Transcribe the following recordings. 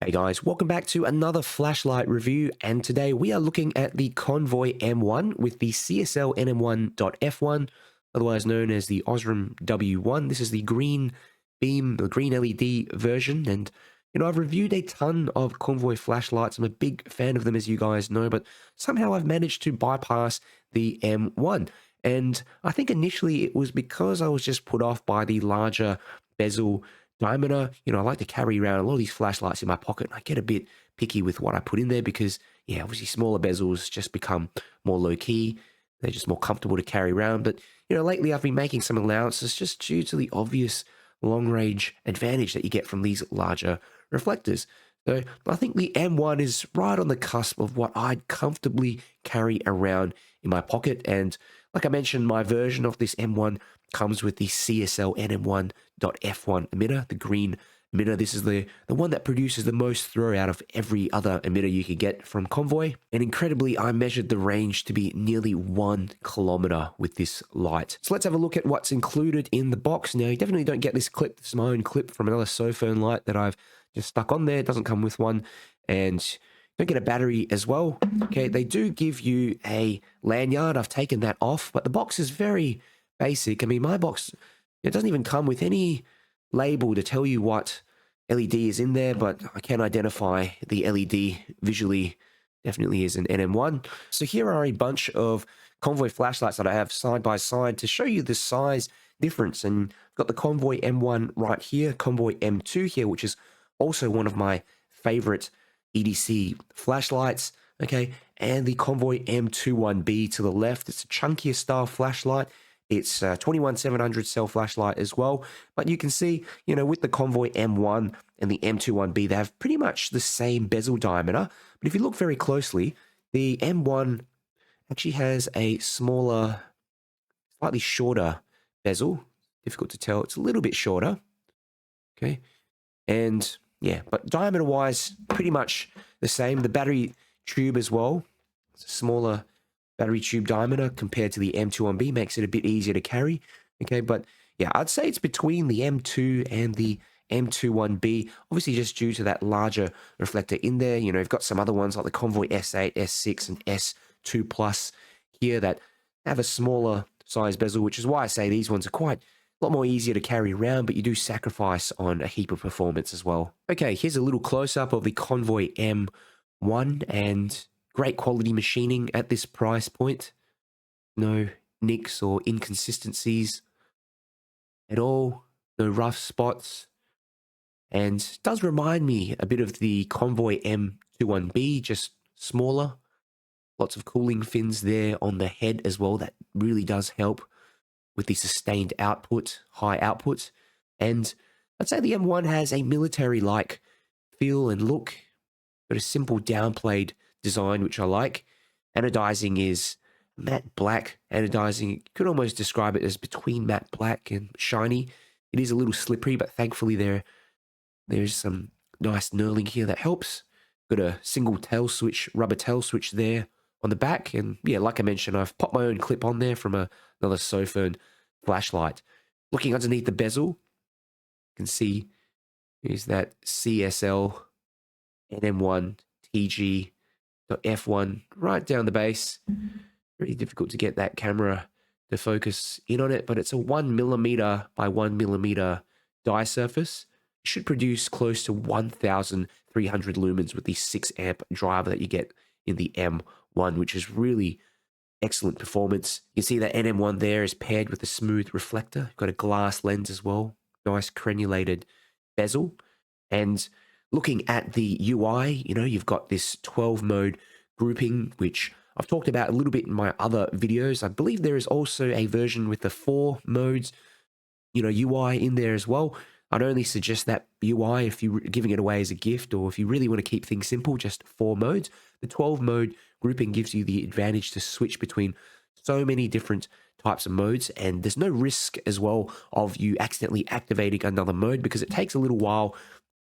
Hey guys, welcome back to another flashlight review, and today we are looking at the Convoy M1 with the CSL NM1.F1, otherwise known as the Osram W1. This is the green beam, the green LED version, and I've reviewed a ton of Convoy flashlights. I'm a big fan of them, as you guys know, but somehow I've managed to bypass the M1. And I think initially it was because I was just put off by the larger bezel diameter. I like to carry around a lot of these flashlights in my pocket, and I get a bit picky with what I put in there because, obviously smaller bezels just become more low-key. They're just more comfortable to carry around. But, lately I've been making some allowances just due to the obvious long-range advantage that you get from these larger reflectors. So I think the M1 is right on the cusp of what I'd comfortably carry around in my pocket. And like I mentioned, my version of this M1 comes with the CSL NM1.F1 emitter, the green emitter. This is the one that produces the most throw out of every other emitter you could get from Convoy. And incredibly, I measured the range to be nearly 1 kilometer with this light. So let's have a look at what's included in the box. Now, you definitely don't get this clip. This is my own clip from another Sophone light that I've just stuck on there. It doesn't come with one. And don't get a battery as well. Okay, they do give you a lanyard. I've taken that off, but the box is very basic. I mean, my box, it doesn't even come with any label to tell you what LED is in there, but I can identify the LED visually. Definitely is an NM1. So here are a bunch of Convoy flashlights that I have side by side to show you the size difference. And I've got the Convoy M1 right here, Convoy M2 here, which is also one of my favorite EDC flashlights, okay, and the Convoy M21B to the left. It's a chunkier style flashlight. It's a 21700 cell flashlight as well, but you can see, with the Convoy M1 and the M21B, they have pretty much the same bezel diameter, but if you look very closely, the M1 actually has a smaller, slightly shorter bezel. Difficult to tell. It's a little bit shorter, okay, and yeah, but diameter-wise, pretty much the same. The battery tube as well, it's a smaller battery tube diameter compared to the M21B, makes it a bit easier to carry. Okay, but yeah, I'd say it's between the M2 and the M21B, obviously just due to that larger reflector in there. You've got some other ones like the Convoy S8, S6, and S2 Plus here that have a smaller size bezel, which is why I say these ones are quite a lot more easier to carry around, but you do sacrifice on a heap of performance as well. Okay, here's a little close-up of the Convoy M1, and great quality machining at this price point. No nicks or inconsistencies at all. No rough spots. And does remind me a bit of the Convoy M21B, just smaller. Lots of cooling fins there on the head as well. That really does help with the sustained output, high output. And I'd say the M1 has a military-like feel and look, but a simple downplayed design, which I like. Anodizing is matte black. Anodizing, you could almost describe it as between matte black and shiny. It is a little slippery, but thankfully there's some nice knurling here that helps. Got a single tail switch, rubber tail switch there on the back. And yeah, like I mentioned, I've popped my own clip on there from another Sophone flashlight. Looking underneath the bezel, you can see is that CSL NM1 TG F1 right down the base. Really difficult to get that camera to focus in on it, but it's a 1mm by 1mm die surface. It should produce close to 1,300 lumens with the 6 amp driver that you get in the M1, which is really excellent performance. You can see that NM1 there is paired with a smooth reflector. Got a glass lens as well. Nice crenulated bezel. And looking at the UI, you've got this 12-mode grouping, which I've talked about a little bit in my other videos. I believe there is also a version with the 4 modes, UI in there as well. I'd only suggest that UI if you're giving it away as a gift, or if you really want to keep things simple, just 4 modes. The 12-mode grouping gives you the advantage to switch between so many different types of modes, and there's no risk as well of you accidentally activating another mode, because it takes a little while.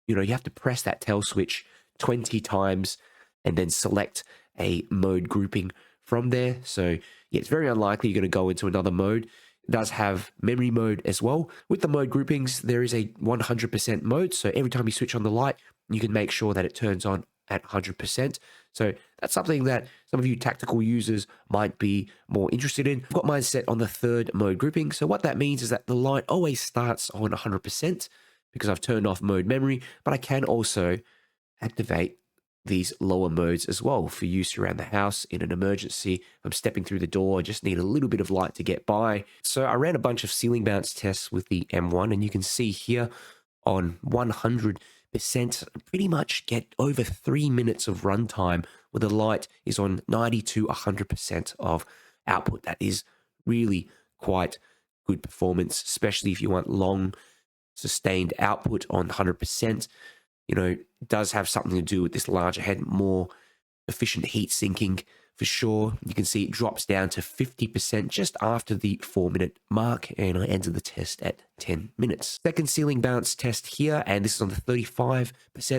You have to press that tail switch 20 times and then select a mode grouping from there. So yeah, it's very unlikely you're going to go into another mode. It does have memory mode as well. With the mode groupings, there is a 100% mode. So every time you switch on the light, You can make sure that it turns on at 100%. So that's something that some of you tactical users might be more interested in. I've got mine set on the third mode grouping. So what that means is that the light always starts on 100% because I've turned off mode memory, but I can also activate these lower modes as well for use around the house in an emergency. If I'm stepping through the door, I just need a little bit of light to get by. So I ran a bunch of ceiling bounce tests with the M1, and you can see here on 100%, pretty much get over 3 minutes of runtime where the light is on 90 to 100% of output. That is really quite good performance, especially if you want long sustained output on 100%. You know, does have something to do with this larger head, more efficient heat sinking for sure. You can see it drops down to 50% just after the 4-minute mark, and I ended the test at 10 minutes. Second ceiling bounce test here, and this is on the 35%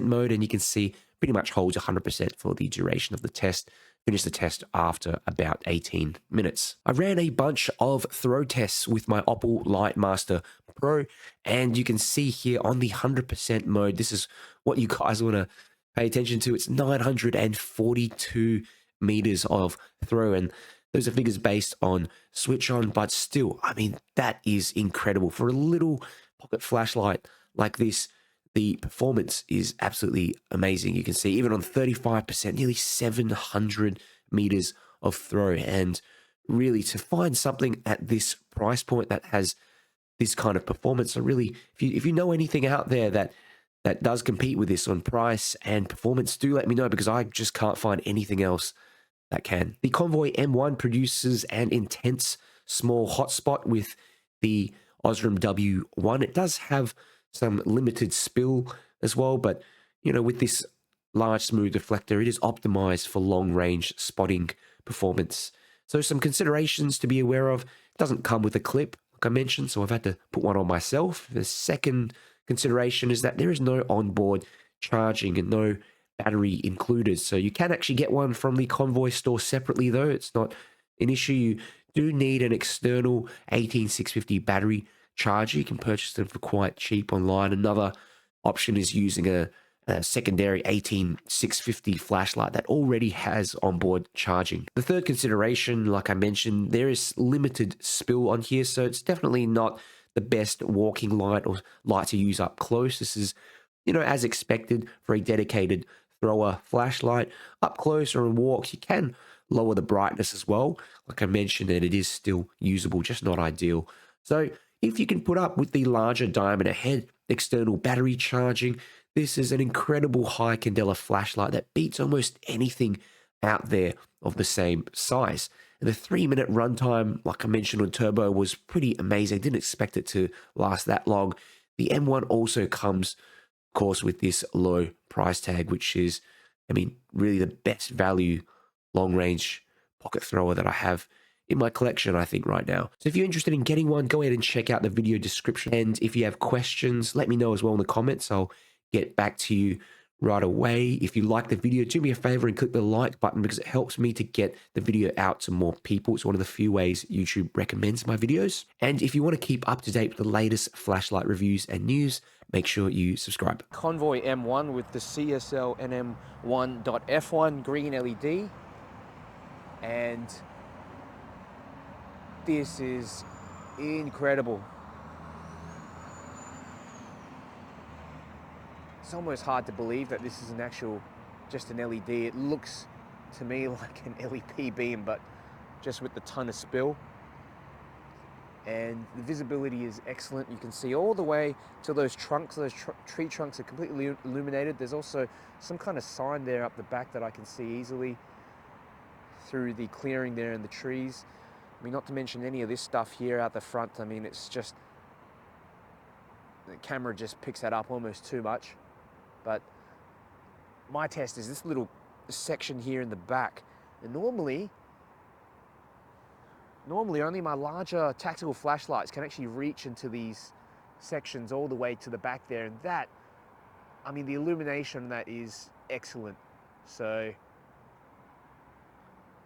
mode, and you can see pretty much holds 100% for the duration of the test. Finish the test after about 18 minutes. I ran a bunch of throw tests with my Opal Lightmaster Pro, and you can see here on the 100% mode, this is what you guys want to pay attention to. It's 942 meters of throw, and those are figures based on switch on, but still, I mean, that is incredible. For a little pocket flashlight like this, the performance is absolutely amazing. You can see even on 35%, nearly 700 meters of throw. And really, to find something at this price point that has this kind of performance, so really, if you know anything out there that does compete with this on price and performance, do let me know, because I just can't find anything else that can. The Convoy M1 produces an intense small hotspot with the Osram W1. It does have some limited spill as well, but you know, with this large smooth reflector, it is optimized for long range spotting performance. So some considerations to be aware of: it doesn't come with a clip, like I mentioned, so I've had to put one on myself. The second consideration is that there is no onboard charging and no battery included. So you can actually get one from the Convoy store separately, though. It's not an issue. You do need an external 18650 battery charger. You can purchase them for quite cheap online. Another option is using a secondary 18650 flashlight that already has onboard charging. The third consideration, like I mentioned, there is limited spill on here, so it's definitely not the best walking light or light to use up close. This is, you know, as expected for a dedicated thrower flashlight. Up close or in walks, you can lower the brightness as well. Like I mentioned, that it is still usable, just not ideal. So if you can put up with the larger diameter head, external battery charging, this is an incredible high candela flashlight that beats almost anything out there of the same size. And the 3-minute runtime, like I mentioned on Turbo, was pretty amazing. Didn't expect it to last that long. The M1 also comes, of course, with this low price tag, which is, I mean, really the best value long-range pocket thrower that I have in my collection, I think, right now. So if you're interested in getting one, go ahead and check out the video description. And if you have questions, let me know as well in the comments. I'll get back to you right away. If you like the video, do me a favor and click the like button, because it helps me to get the video out to more people. It's one of the few ways YouTube recommends my videos. And if you want to keep up to date with the latest flashlight reviews and news, make sure you subscribe. Convoy M1 with the CSL NM1.F1 green LED, and this is incredible. It's almost hard to believe that this is an actual, just an LED. It looks to me like an LEP beam, but just with the ton of spill. And the visibility is excellent. You can see all the way to those trunks. Those tree trunks are completely illuminated. There's also some kind of sign there up the back that I can see easily through the clearing there in the trees. I mean, not to mention any of this stuff here out the front. I mean, it's just, the camera just picks that up almost too much. But my test is this little section here in the back. And normally only my larger tactical flashlights can actually reach into these sections all the way to the back there. And that, I mean, the illumination on that is excellent. So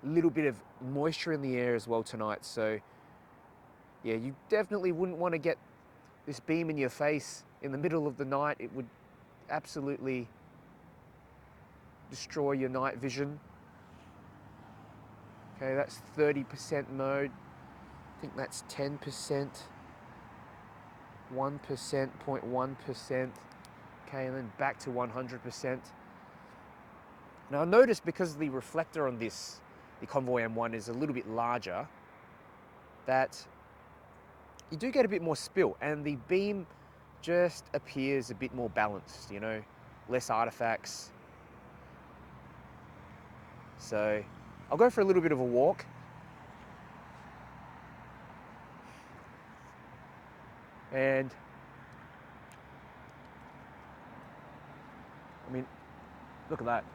a little bit of moisture in the air as well tonight. So yeah, you definitely wouldn't want to get this beam in your face in the middle of the night. It would absolutely destroy your night vision. Okay, that's 30% mode. I think that's 10%, 1%, 0.1%. Okay, and then back to 100%. Now I noticed because the reflector on this, the Convoy M1, is a little bit larger, that you do get a bit more spill, and the beam just appears a bit more balanced, you know, less artifacts. So I'll go for a little bit of a walk. And I mean, look at that.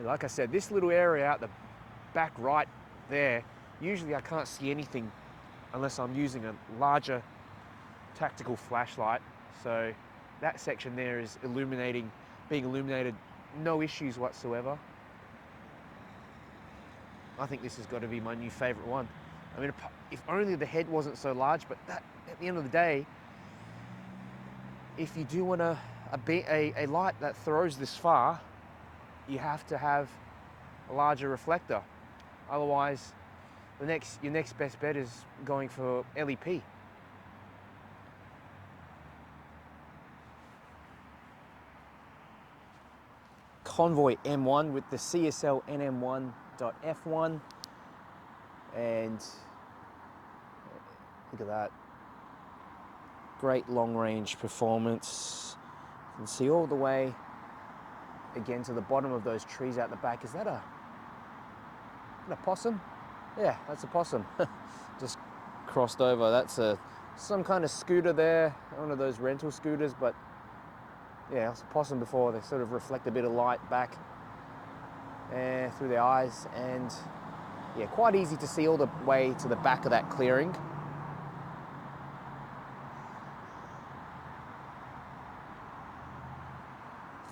Like I said, this little area out the back right there, usually I can't see anything unless I'm using a larger tactical flashlight. So that section there is being illuminated, no issues whatsoever. I think this has got to be my new favorite one. I mean, if only the head wasn't so large, but that, at the end of the day, if you do want a light that throws this far, you have to have a larger reflector. Otherwise, your next best bet is going for LEP. Convoy M1 with the CSL NM1.F1, and look at that. Great long range performance. You can see all the way again to the bottom of those trees out the back. Is that a possum? Yeah, that's a possum. Just crossed over. That's some kind of scooter there, one of those rental scooters, but yeah, it's a possum before. They sort of reflect a bit of light back through their eyes, and yeah, quite easy to see all the way to the back of that clearing.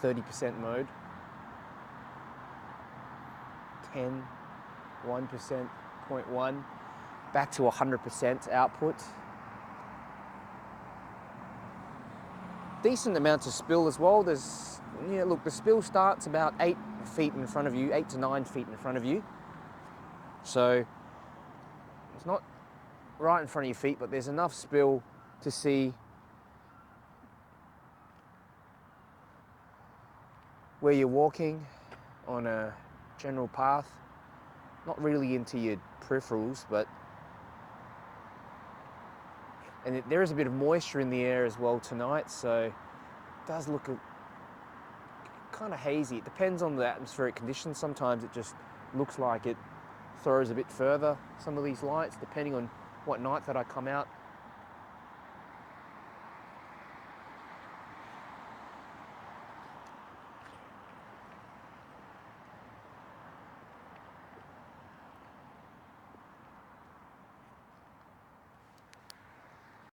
%, mode, 10, 1%, 0.1, back to 100% output. Decent amounts of spill as well. There's, yeah, look, the spill starts about 8 feet in front of you, 8 to 9 feet in front of you. So it's not right in front of your feet, but there's enough spill to see where you're walking on a general path. Not really into your peripherals, but there is a bit of moisture in the air as well tonight, so it does look kind of hazy. It depends on the atmospheric conditions. Sometimes it just looks like it throws a bit further, some of these lights, depending on what night that I come out.